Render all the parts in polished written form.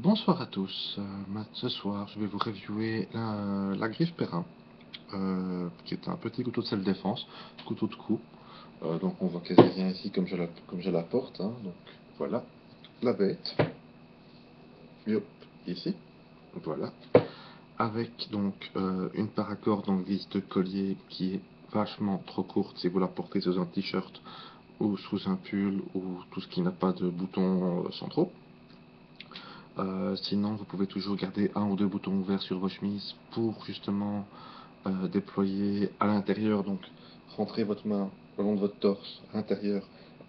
Bonsoir à tous. Ce soir, je vais vous reviewer la griffe Perrin, qui est un petit couteau de self-défense, couteau de coupe. Donc on voit quasi rien ici comme je la porte, hein. Donc voilà, la bête. Hop, ici. Voilà. Avec donc une paracorde en guise de collier qui est vachement trop courte si vous la portez sous un t-shirt ou sous un pull ou tout ce qui n'a pas de boutons centraux. Sinon, vous pouvez toujours garder un ou deux boutons ouverts sur vos chemises pour justement déployer à l'intérieur, donc rentrer votre main le long de votre torse à l'intérieur,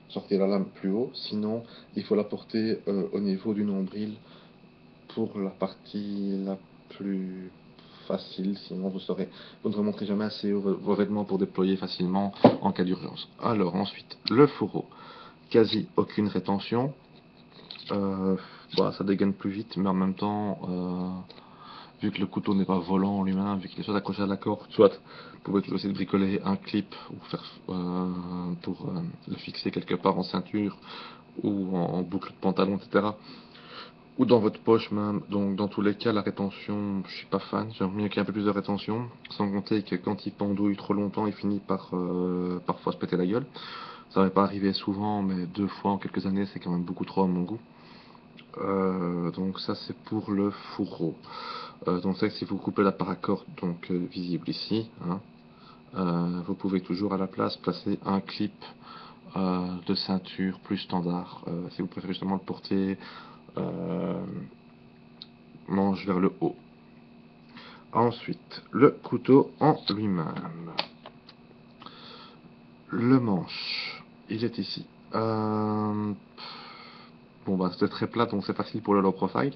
sortir la lame plus haut. Sinon, il faut la porter au niveau du nombril pour la partie la plus facile. Sinon, vous ne remonterez jamais assez vos vêtements pour déployer facilement en cas d'urgence. Alors ensuite, le fourreau. Quasi aucune rétention. Ça dégaine plus vite, mais en même temps, vu que le couteau n'est pas volant en lui-même, vu qu'il est soit accroché à la corde, soit vous pouvez toujours essayer de bricoler un clip ou pour le fixer quelque part en ceinture ou en boucle de pantalon, etc. Ou dans votre poche même. Donc dans tous les cas, la rétention, je suis pas fan. J'aimerais mieux qu'il y ait un peu plus de rétention. Sans compter que quand il pendouille trop longtemps, il finit par parfois se péter la gueule. Ça m'est pas arrivé souvent, mais 2 fois en quelques années, c'est quand même beaucoup trop à mon goût. Donc ça c'est pour le fourreau. Donc ça, si vous coupez la paracorde donc visible ici, hein, vous pouvez toujours à la place placer un clip de ceinture plus standard, si vous préférez justement le porter euh, manche vers le haut. Ensuite, le couteau en lui-même. Le manche, il est ici. Bon bah c'est très plat donc c'est facile pour le low profile.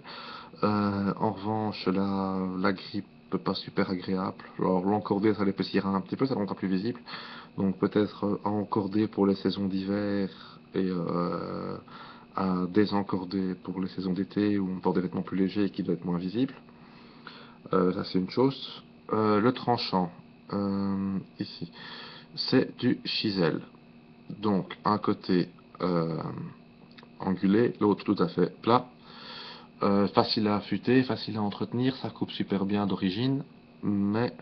En revanche la grippe pas super agréable. Alors l'encorder ça l'épaissira un petit peu, ça rendra plus visible. Donc peut-être à encorder pour les saisons d'hiver et à désencorder pour les saisons d'été où on porte des vêtements plus légers et qui doivent être moins visibles. Ça c'est une chose. Le tranchant, ici, c'est du chisel. Donc un côté euh, angulé, l'autre tout à fait plat. Facile à affûter, facile à entretenir, ça coupe super bien d'origine, mais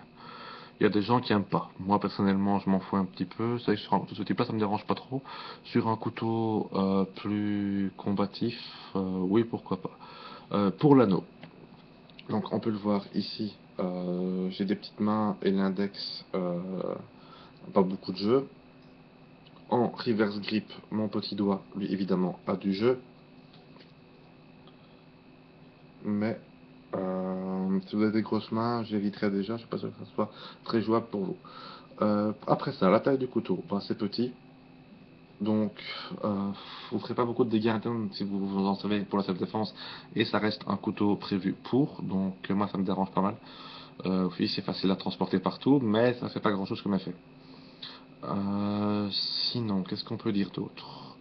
il y a des gens qui aiment pas. Moi personnellement, je m'en fous un petit peu. C'est vrai que sur tout ce type-là, ça me dérange pas trop. Sur un couteau plus combatif, oui, pourquoi pas. Pour l'anneau, donc on peut le voir ici. J'ai des petites mains et l'index, pas beaucoup de jeu. En reverse grip, mon petit doigt, lui évidemment, a du jeu, mais si vous avez des grosses mains, j'éviterai déjà, je suis pas sûr que ça soit très jouable pour vous. Après ça, la taille du couteau, ben, c'est petit, donc vous ne ferez pas beaucoup de dégâts internes si vous vous en servez pour la self-défense, et ça reste un couteau prévu pour, donc moi ça me dérange pas mal. Oui, c'est facile à transporter partout, mais ça fait pas grand chose comme effet. Sinon, qu'est-ce qu'on peut dire d'autre?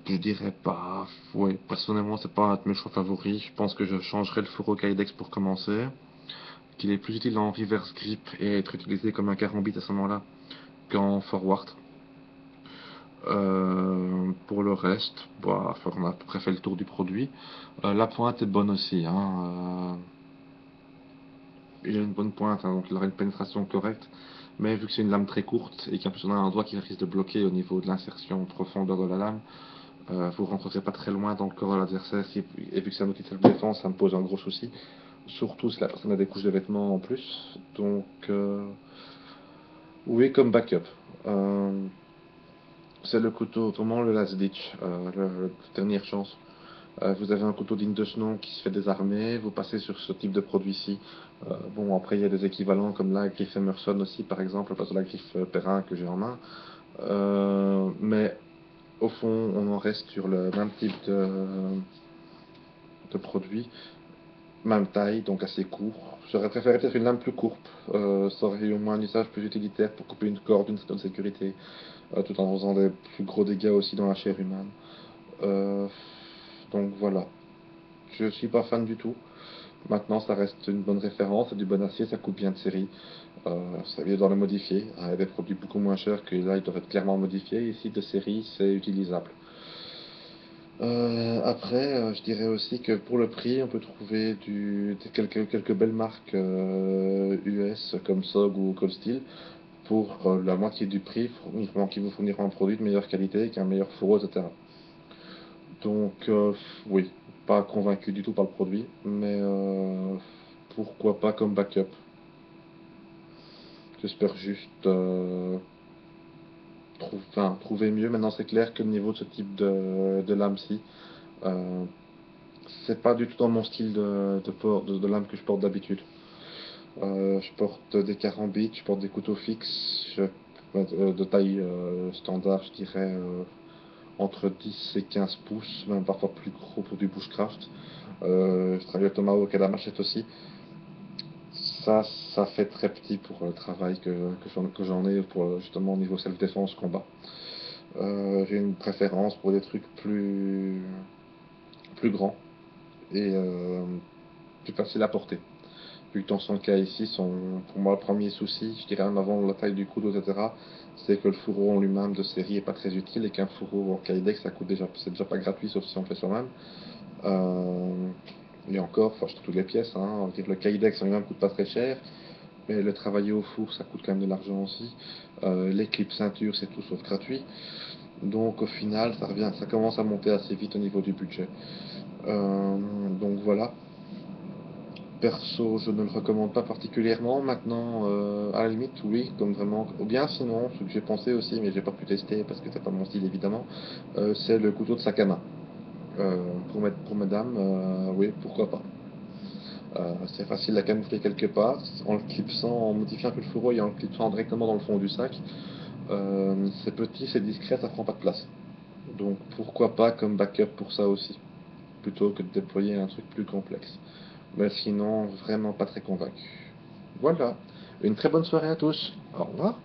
Je dirais pas. Ouais, personnellement, c'est pas un de mes choix favoris. Je pense que je changerais le fourreau Kydex pour commencer. Qu'il est plus utile en reverse grip et être utilisé comme un carambit à ce moment-là qu'en forward. Pour le reste, bah, on a à peu près fait le tour du produit. La pointe est bonne aussi, hein. Il a une bonne pointe, hein, donc il aura une pénétration correcte. Mais vu que c'est une lame très courte et qu'en plus on a un endroit qui risque de bloquer au niveau de l'insertion profondeur de la lame, vous rentrerez pas très loin dans le corps de l'adversaire. Et vu que c'est un outil de self-défense, ça me pose un gros souci. Surtout si la personne a des couches de vêtements en plus. Donc, oui, comme backup. Euh, c'est le couteau, autrement le last ditch, la dernière chance. Vous avez un couteau digne de ce nom qui se fait désarmer, vous passez sur ce type de produit-ci. Bon, après, il y a des équivalents comme la griffe Emerson aussi, par exemple, pas sur la griffe Perrin que j'ai en main. Mais au fond, on en reste sur le même type de produit, même taille, donc assez court. J'aurais préféré peut-être une lame plus courte, ça aurait eu au moins un usage plus utilitaire pour couper une corde d'une certaine sécurité, tout en faisant des plus gros dégâts aussi dans la chair humaine. Euh, donc voilà, je suis pas fan du tout. Maintenant, ça reste une bonne référence, c'est du bon acier, ça coupe bien de série. Ça vient dans le modifier. Il y a des produits beaucoup moins chers que là, ils doivent être clairement modifiés. Ici, de série, c'est utilisable. Après, je dirais aussi que pour le prix, on peut trouver quelques belles marques US comme SOG ou Cold Steel pour la moitié du prix, qui vous fourniront un produit de meilleure qualité, avec un meilleur fourreau, etc. Donc, oui, pas convaincu du tout par le produit, mais pourquoi pas comme backup. J'espère juste trouver mieux. Maintenant, c'est clair que le niveau de ce type de lame-ci, euh, c'est pas du tout dans mon style de lame que je porte d'habitude. Je porte des carambites, je porte des couteaux fixes, de taille standard, je dirais entre 10 et 15 pouces, même parfois plus gros pour du bushcraft. Je travaille au tomahawk et à la machette aussi. Ça, ça fait très petit pour le travail que j'en ai pour justement au niveau self-défense, combat. J'ai une préférence pour des trucs plus grands et plus faciles à porter. Vu que dans son cas ici, pour moi, le premier souci, je dirais même avant la taille du couteau, etc., c'est que le fourreau en lui-même de série est pas très utile et qu'un fourreau en Kydex, c'est déjà pas gratuit sauf si on le fait soi-même. Euh, et encore, faut acheter toutes les pièces, hein. On va dire que le Kydex en lui-même coûte pas très cher, mais le travailler au four, ça coûte quand même de l'argent aussi. Les clips ceinture, c'est tout sauf gratuit. Donc au final, ça commence à monter assez vite au niveau du budget. Donc voilà. Perso, je ne le recommande pas particulièrement. Maintenant, à la limite, oui, comme vraiment. Ou bien sinon, ce que j'ai pensé aussi, mais j'ai pas pu tester parce que c'est pas mon style évidemment, c'est le couteau de sac à main. Pour mesdames, oui, pourquoi pas. C'est facile à camoufler quelque part, en le clipsant, en modifiant un peu le fourreau et en le clipsant directement dans le fond du sac. C'est petit, c'est discret, ça prend pas de place. Donc pourquoi pas comme backup pour ça aussi, plutôt que de déployer un truc plus complexe. Mais sinon, vraiment pas très convaincu. Voilà. Une très bonne soirée à tous. Au revoir.